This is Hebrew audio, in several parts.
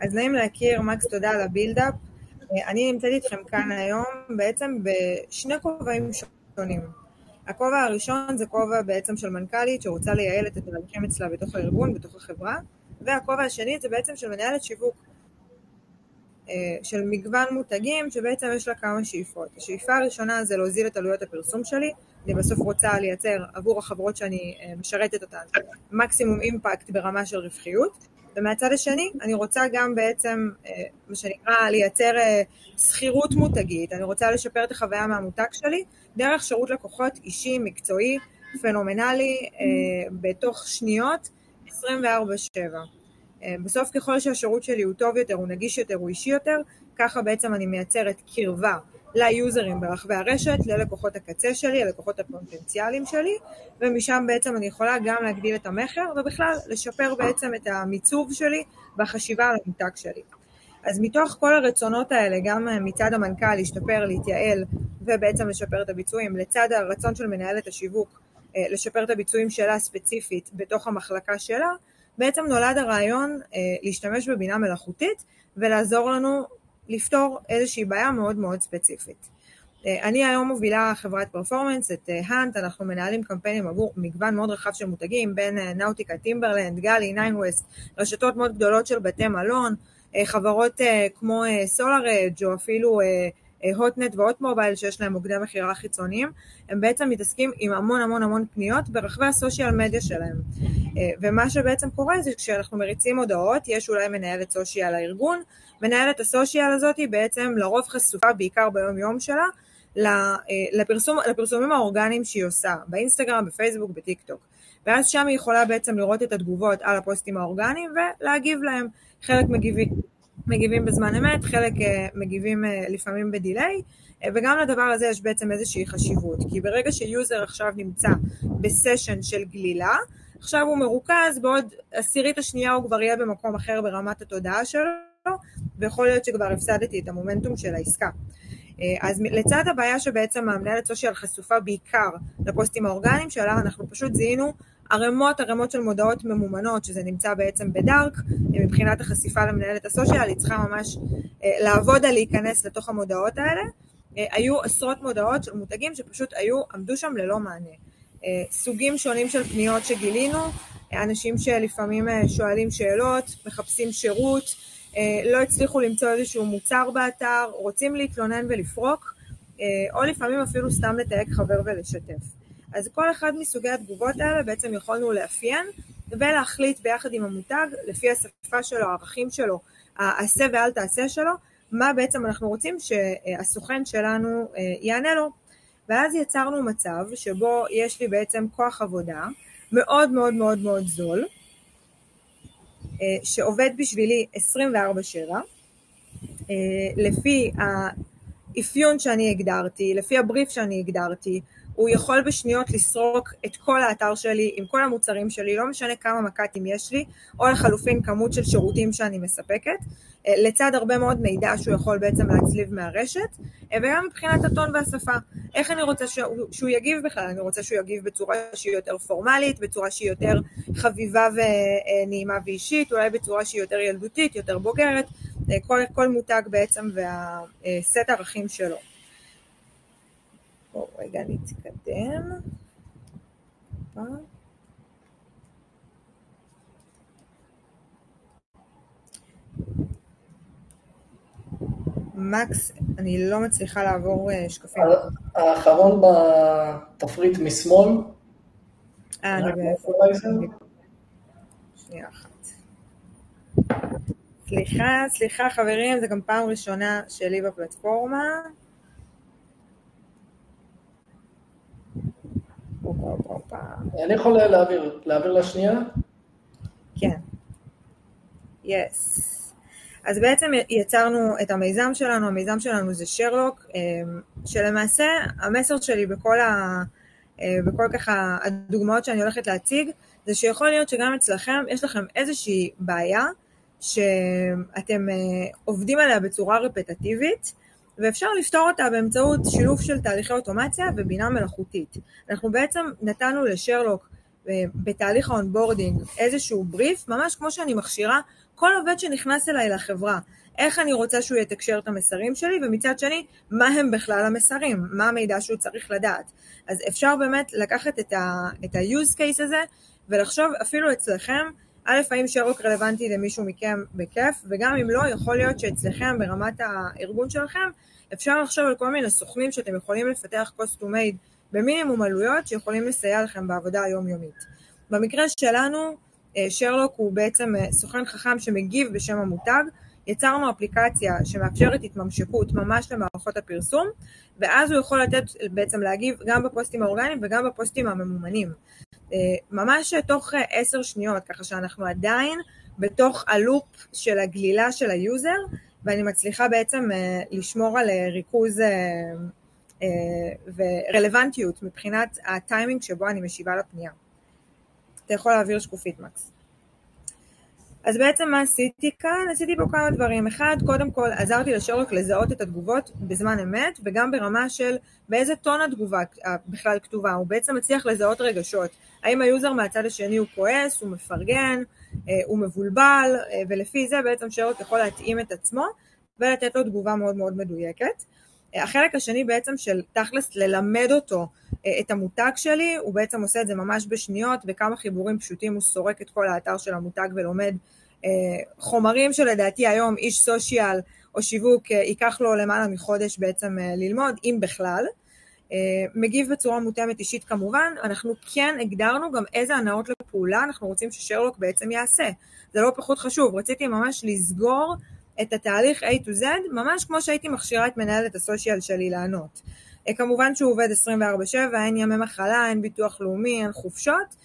אז נעים להכיר, מקס, תודה על הבילדאפ. אני נמצאת איתכם כאן היום בעצם בשני כובעים שונים. הכובע הראשון זה כובע בעצם של מנכ"לית שרוצה לייעל את התהליכים אצלה בתוך הארגון, בתוך החברה, והכובע השני זה בעצם של מנהלת שיווק, של מגוון מותגים שבעצם יש לה כמה שאיפות. השאיפה הראשונה זה להוזיל את עלויות הפרסום שלי, אני בסוף רוצה לייצר עבור החברות שאני משרתת אותן מקסימום אימפקט ברמה של רווחיות, ומהצד השני אני רוצה גם בעצם מה שנקרא לייצר שכירות מותגית, אני רוצה לשפר את החוויה מהמותג שלי דרך שירות לקוחות אישי, מקצועי, פנומנלי, בתוך שניות 24/7. בסוף ככל שהשירות שלי הוא טוב יותר, הוא נגיש יותר, הוא אישי יותר, ככה בעצם אני מייצרת קרבה ליוזרים ברחבי הרשת, ללקוחות הקצה שלי, ללקוחות הפוטנציאליים שלי, ומשם בעצם אני יכולה גם להגדיל את המחר, ובכלל לשפר בעצם את המיצוב שלי והחשיבה על המותג שלי. אז מתוך כל הרצונות האלה, גם מצד המנכ"ל להשתפר, להתייעל, ובעצם לשפר את הביצועים, לצד הרצון של מנהלת השיווק, לשפר את הביצועים שלה ספציפית בתוך המחלקה שלה, בעצם נולד הרעיון להשתמש בבינה מלאכותית ולעזור לנו לפתור איזושהי בעיה מאוד מאוד ספציפית. אני היום מובילה חברת פרפורמנס, את האנט, אנחנו מנהלים קמפיינים עבור מגוון מאוד רחב של מותגים, בין נאוטיקה, טימברלנד, גלי, ניינווסט, רשתות מאוד גדולות של בתי מלון, חברות כמו סולארג' או אפילו הוטנט והוט מובייל שיש להם מוקדי מחירה חיצוניים, הם בעצם מתעסקים עם המון המון המון פניות ברחבי הסושיאל מדיה שלהם. ומה שבעצם קורה זה כשאנחנו מריצים הודעות, יש אולי מנהלת סושיאל לארגון, מנהלת הסושיאל הזאת היא בעצם לרוב חשופה בעיקר ביום יום שלה, לפרסומים האורגניים שהיא עושה, באינסטגרם, בפייסבוק, בטיק טוק. ואז שם היא יכולה בעצם לראות את התגובות על הפוסטים האורגניים ולהגיב להם. חלק מגיבים בזמן אמת, חלק מגיבים לפעמים בדיליי, וגם לדבר הזה יש בעצם איזושהי חשיבות, כי ברגע שיוזר עכשיו נמצא בסשן של גלילה, עכשיו הוא מרוכז, בעוד עשירית השנייה הוא כבר יהיה במקום אחר ברמת התודעה שלו, ויכול להיות שכבר הפסדתי את המומנטום של העסקה. אז לצד הבעיה שבעצם המנהלת סושיאל חשופה בעיקר לפוסטים האורגניים שלה, אנחנו פשוט זיהינו ערמות של מודעות ממומנות, שזה נמצא בעצם בדארק, מבחינת החשיפה למנהלת הסושיאל, היא צריכה ממש לעבוד על להיכנס לתוך המודעות האלה. היו עשרות מודעות של מותגים שפשוט עמדו שם ללא מענה. סוגים שונים של פניות שגילינו, אנשים שלפעמים שואלים שאלות, מחפשים שירות, לא הצליחו למצוא איזשהו מוצר באתר, רוצים להתלונן ולפרוק, או לפעמים אפילו סתם לתייג חבר ולשתף. אז כל אחד מסוגי התגובות האלה בעצם יכולנו לאפיין ולהחליט ביחד עם המותג, לפי השפה שלו, הערכים שלו, העשה ואל תעשה שלו, מה בעצם אנחנו רוצים שהסוכן שלנו יענה לו. ואז יצרנו מצב שבו יש לי בעצם כוח עבודה מאוד מאוד מאוד מאוד זול, שעובד בשבילי 24/7, לפי האפיון שאני הגדרתי, לפי הבריף שאני הגדרתי, הוא יכול בשניות לסרוק את כל האתר שלי עם כל המוצרים שלי, לא משנה כמה מקטים יש לי, או לחלופין כמות של שירותים שאני מספקת, לצד הרבה מאוד מידע שהוא יכול בעצם להצליב מהרשת, וגם מבחינת הטון והשפה. איך אני רוצה שהוא יגיב בכלל? אני רוצה שהוא יגיב בצורה שהיא יותר פורמלית, בצורה שהיא יותר חביבה ונעימה ואישית, אולי בצורה שהיא יותר ילדותית, יותר בוגרת, כל מותג בעצם והסט ערכים שלו. בואו רגע נתקדם. מקס, אני לא מצליחה לעבור שקפים. האחרון בתפריט משמאל. אני שנייה אחת. סליחה חברים, זה גם פעם ראשונה שלי בפלטפורמה. אני יכול להעביר לשנייה? כן. Yes. אז בעצם יצרנו את המיזם שלנו, המיזם שלנו זה שרלוק, שלמעשה המסר שלי בכל ככה הדוגמאות שאני הולכת להציג, זה שיכול להיות שגם אצלכם יש לכם איזושהי בעיה, שאתם עובדים עליה בצורה רפטטיבית, ואפשר לפתור אותה באמצעות שילוב של תהליכי אוטומציה ובינה מלאכותית. אנחנו בעצם נתנו לשרלוק בתהליך האונבורדינג איזשהו בריף, ממש כמו שאני מכשירה כל עובד שנכנס אליי לחברה, איך אני רוצה שהוא יתקשר את המסרים שלי, ומצד שני, מה הם בכלל המסרים, מה המידע שהוא צריך לדעת. אז אפשר באמת לקחת את ה-use case הזה, ולחשוב אפילו אצלכם, א', האם שרלוק רלוונטי למישהו מכם בכיף, וגם אם לא, יכול להיות שאצלכם ברמת הארגון שלכם, אפשר לחשוב על כל מיני סוכנים שאתם יכולים לפתח custom made במינימום עלויות, שיכולים לסייע לכם בעבודה היומיומית. במקרה שלנו, שרלוק הוא בעצם סוכן חכם שמגיב בשם המותג, יצרנו אפליקציה שמאפשרת התממשקות ממש למערכות הפרסום, ואז הוא יכול לתת בעצם להגיב גם בפוסטים האורגניים וגם בפוסטים הממומנים. ממש תוך 10 שניות, ככה שאנחנו עדיין בתוך הלופ של הגלילה של היוזר, ואני מצליחה בעצם לשמור על ריכוז ורלוונטיות מבחינת הטיימינג שבו אני משיבה לפנייה. אתה יכול להעביר שקופית, מקס. אז בעצם מה עשיתי כאן? עשיתי פה כמה דברים. אחד, קודם כל, עזרתי לשרלוק לזהות את התגובות בזמן אמת, וגם ברמה של באיזה טון התגובה בכלל כתובה. הוא בעצם מצליח לזהות רגשות. האם היוזר מהצד השני הוא כועס, הוא מפרגן, הוא מבולבל, ולפי זה בעצם שרלוק יכול להתאים את עצמו, ולתת לו תגובה מאוד מאוד מדויקת. החלק השני בעצם של תכלס ללמד אותו את המותג שלי, הוא בעצם עושה את זה ממש בשניות, בכמה חיבורים פשוטים הוא סורק את כל האתר של המותג ולומד חומרים שלדעתי היום איש סושיאל או שיווק ייקח לו למעלה מחודש בעצם ללמוד, אם בכלל. מגיב בצורה מותאמת אישית כמובן, אנחנו כן הגדרנו גם איזה הנאות לפעולה אנחנו רוצים ששרלוק בעצם יעשה. זה לא פחות חשוב, רציתי ממש לסגור את התהליך A to Z, ממש כמו שהייתי מכשירה את מנהלת הסושיאל שלי לענות. כמובן שהוא עובד 24/7, אין ימי מחלה, אין ביטוח לאומי, אין חופשות,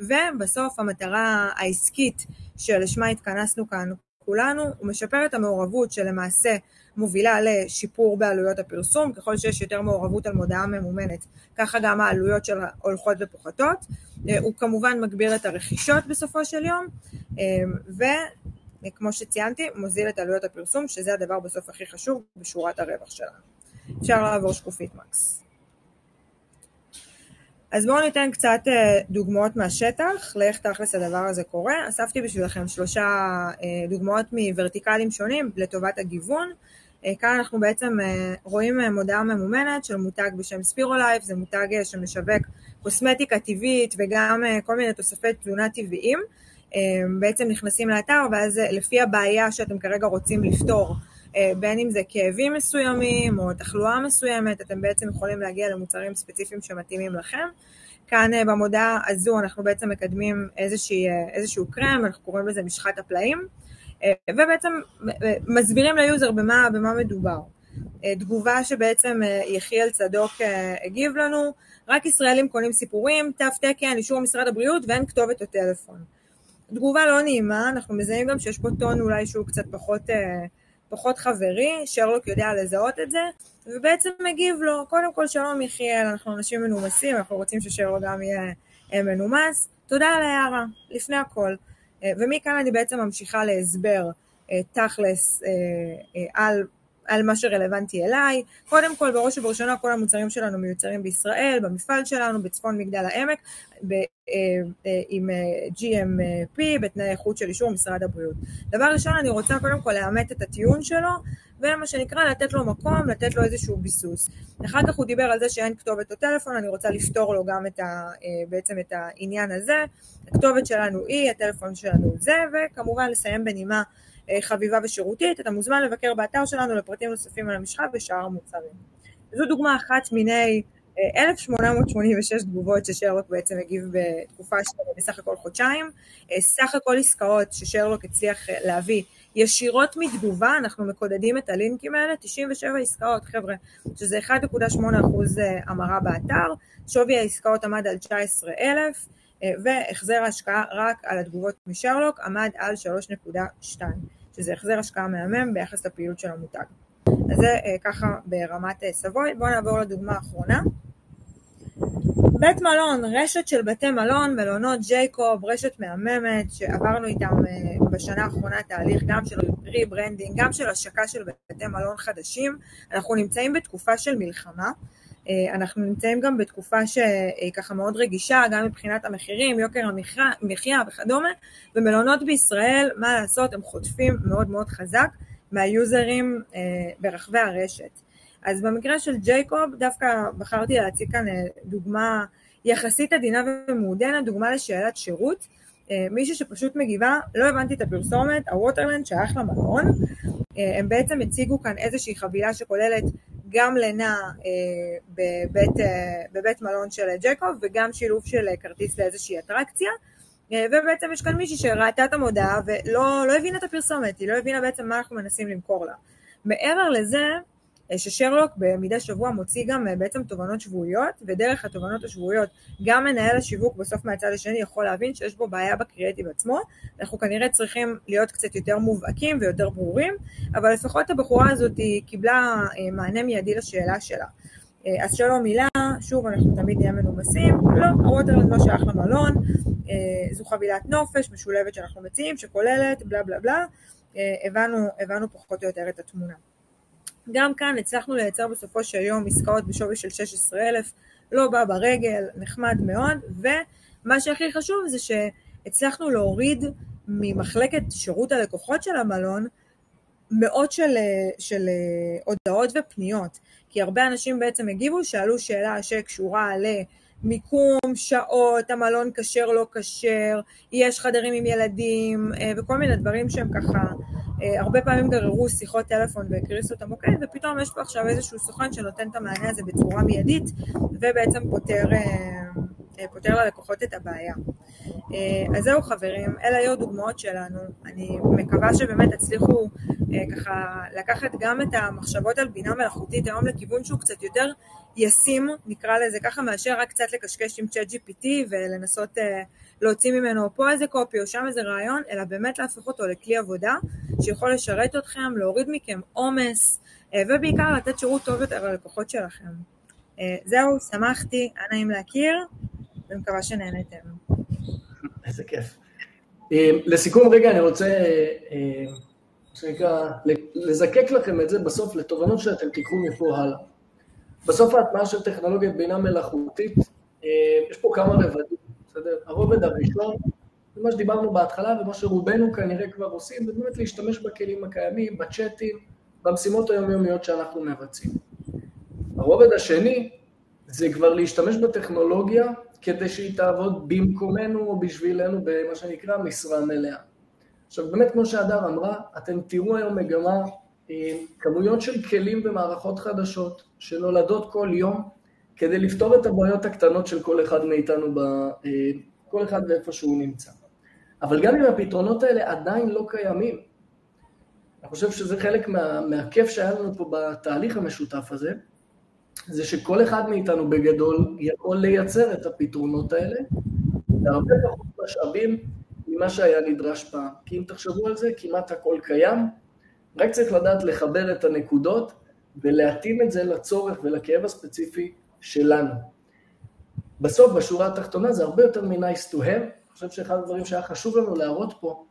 ובסוף המטרה העסקית שלשמה התכנסנו כאן כולנו, הוא משפר את המעורבות שלמעשה מובילה לשיפור בעלויות הפרסום, ככל שיש יותר מעורבות על מודעה ממומנת, ככה גם העלויות של הולכות ופוחתות, הוא כמובן מגביר את הרכישות בסופו של יום, כמו שציינתי, מוזיל את עלויות הפרסום, שזה הדבר בסוף הכי חשוב בשורת הרווח שלנו. אפשר לעבור שקופית, מקס. אז בואו ניתן קצת דוגמאות מהשטח, לאיך תכלס הדבר הזה קורה. אספתי בשבילכם 3 דוגמאות מוורטיקלים שונים לטובת הגיוון. כאן אנחנו בעצם רואים מודעה ממומנת של מותג בשם ספירולייף, זה מותג שמשווק קוסמטיקה טבעית וגם כל מיני תוספי תזונה טבעיים. בעצם נכנסים לאתר, ואז לפי הבעיה שאתם כרגע רוצים לפתור, בין אם זה כאבים מסוימים או תחלואה מסוימת, אתם בעצם יכולים להגיע למוצרים ספציפיים שמתאימים לכם. כאן במודעה הזו אנחנו בעצם מקדמים איזשהו קרם, אנחנו קוראים לזה משחת הפלאים, ובעצם מסבירים ליוזר במה מדובר. תגובה שבעצם יחיאל צדוק הגיב לנו, רק ישראלים קונים סיפורים, תו תקן, אישור משרד הבריאות ואין כתובת או טלפון. תגובה לא נעימה, אנחנו מזהים גם שיש פה טון אולי שהוא קצת פחות חברי, שרלוק יודע לזהות את זה, ובעצם מגיב לו, קודם כל שלום יחיאל, אנחנו אנשים מנומסים, אנחנו רוצים ששרלוק גם יהיה מנומס, תודה על ההערה, לפני הכל, ומכאן אני בעצם ממשיכה להסבר תכלס על מה שרלוונטי אליי. קודם כל, בראש ובראשונה, כל המוצרים שלנו מיוצרים בישראל, במפעל שלנו, בצפון מגדל העמק, עם GMP, בתנאי איכות של אישור משרד הבריאות. דבר ראשון, אני רוצה קודם כל לאמת את הטיעון שלו, ומה שנקרא לתת לו מקום, לתת לו איזשהו ביסוס. אחר כך הוא דיבר על זה שאין כתובת או טלפון, אני רוצה לפתור לו גם בעצם את העניין הזה. הכתובת שלנו היא, הטלפון שלנו זה, וכמובן לסיים בנימה חביבה ושירותית. אתה מוזמן לבקר באתר שלנו לפרטים נוספים על המשחק ושאר המוצרים. זו דוגמה אחת מיני 1886 תגובות ששרלוק בעצם הגיב בתקופה של בסך הכל חודשיים. סך הכל עסקאות ששרלוק הצליח להביא ישירות מתגובה, אנחנו מקודדים את הלינקים האלה, 97 עסקאות חבר'ה, שזה 1.8% המרה באתר, שווי העסקאות עמד על 19,000, והחזר ההשקעה רק על התגובות משרלוק עמד על 3.2, שזה החזר השקעה מהמם ביחס לפעילות של המותג. אז זה ככה ברמת סבוי. בואו נעבור לדוגמה האחרונה. בית מלון, רשת של בתי מלון, מלונות ג'ייקוב, רשת מהממת שעברנו איתם בשנה האחרונה תהליך גם של ריברנדינג, גם של השקה של בתי מלון חדשים. אנחנו נמצאים בתקופה של מלחמה, אנחנו נמצאים גם בתקופה שהיא ככה מאוד רגישה, גם מבחינת המחירים, יוקר המחיה וכדומה, ומלונות בישראל, מה לעשות, הם חוטפים מאוד מאוד חזק מהיוזרים ברחבי הרשת. אז במקרה של ג'ייקוב, דווקא בחרתי להציג כאן דוגמה יחסית עדינה ומעודנת, דוגמה לשאלת שירות, מישהו שפשוט מגיבה, לא הבנתי את הפרסומת, הווטרלנד שייך למלון, הם בעצם הציגו כאן איזושהי חבילה שכוללת גם לינה בבית מלון של ג'ייקוב, וגם שילוב של כרטיס לאיזושהי אטרקציה, ובעצם יש כאן מישהי שראתה את המודעה ולא הבינה את הפרסומת, היא לא הבינה בעצם מה אנחנו מנסים למכור לה. מעבר לזה, ששרלוק במידי שבוע מוציא גם בעצם תובנות שבועיות, ודרך התובנות השבועיות גם מנהל השיווק בסוף מהצד השני יכול להבין שיש בו בעיה בקריאטיב עצמו, אנחנו כנראה צריכים להיות קצת יותר מובהקים ויותר ברורים, אבל לפחות הבחורה הזאת היא קיבלה מענה מיידי לשאלה שלה. אז שלום מילה, שוב אנחנו תמיד נהיה מנומסים, לא, הווטרלנד לא שייך למלון, זו חבילת נופש משולבת שאנחנו מציעים, שכוללת בלה בלה בלה, הבנו פחות או יותר את התמונה. גם כאן הצלחנו לייצר בסופו של יום עסקאות בשווי של 16,000, לא בא ברגל, נחמד מאוד, ומה שהכי חשוב זה שהצלחנו להוריד ממחלקת שירות הלקוחות של המלון מאות של הודעות ופניות, כי הרבה אנשים בעצם הגיבו, שאלו שאלה שקשורה למיקום, שעות, המלון כשר לא כשר, יש חדרים עם ילדים, וכל מיני דברים שהם ככה, הרבה פעמים גררו שיחות טלפון והקריסו את המוקד, ופתאום יש פה עכשיו איזשהו סוכן שנותן את המענה הזה בצורה מיידית, ובעצם פותר ללקוחות את הבעיה. אז זהו חברים, אלה היו דוגמאות שלנו, אני מקווה שבאמת הצליחו ככה לקחת גם את המחשבות על בינה מלאכותית היום לכיוון שהוא קצת יותר ישים, נקרא לזה ככה, מאשר רק קצת לקשקש עם ChatGPT ולנסות להוציא ממנו פה איזה קופי או שם איזה רעיון, אלא באמת להפוך אותו לכלי עבודה שיכול לשרת אתכם, להוריד מכם עומס, ובעיקר לתת שירות טוב יותר ללקוחות שלכם. זהו, שמחתי, היה נעים להכיר, ומקווה שנהנתם. איזה כיף. לסיכום רגע אני רוצה לזקק לכם את זה בסוף לתובנות שאתם תיקחו מפה הלאה. בסוף ההטמעה של טכנולוגיית בינה מלאכותית, יש פה כמה רבדים, בסדר? הרובד הראשון, זה מה שדיברנו בהתחלה ומה שרובנו כנראה כבר עושים, זה באמת להשתמש בכלים הקיימים, בצ'אטים, במשימות היומיומיות שאנחנו מבצעים. הרובד השני, זה כבר להשתמש בטכנולוגיה כדי שהיא תעבוד במקומנו או בשבילנו במה שנקרא משרה מלאה. עכשיו באמת כמו שהדר אמרה, אתם תראו היום מגמה, כמויות של כלים ומערכות חדשות שנולדות כל יום, כדי לפתור את הבעיות הקטנות של כל אחד מאיתנו, כל אחד ואיפה שהוא נמצא. אבל גם אם הפתרונות האלה עדיין לא קיימים, אני חושב שזה חלק מהכיף שהיה לנו פה בתהליך המשותף הזה, זה שכל אחד מאיתנו בגדול יכול לייצר את הפתרונות האלה, והרבה פחות משאבים ממה שהיה נדרש פעם. כי אם תחשבו על זה, כמעט הכל קיים, רק צריך לדעת לחבר את הנקודות, ולהתאים את זה לצורך ולכאב הספציפי שלנו. בסוף, בשורה התחתונה, זה הרבה יותר מ-nice to have. אני חושב שאחד הדברים שהיה חשוב לנו להראות פה,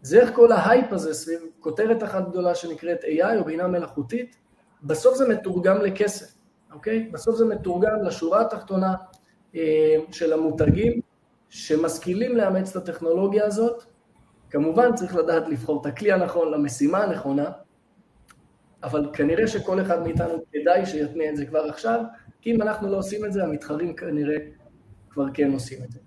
זה איך כל ההייפ הזה סביב כותרת אחת גדולה שנקראת AI או בינה מלאכותית, בסוף זה מתורגם לכסף. אוקיי? בסוף זה מתורגם לשורה התחתונה של המותגים שמשכילים לאמץ את הטכנולוגיה הזאת. כמובן צריך לדעת לבחור את הכלי הנכון למשימה הנכונה, אבל כנראה שכל אחד מאיתנו כדאי שיתנה את זה כבר עכשיו, כי אם אנחנו לא עושים את זה, המתחרים כנראה כבר כן עושים את זה.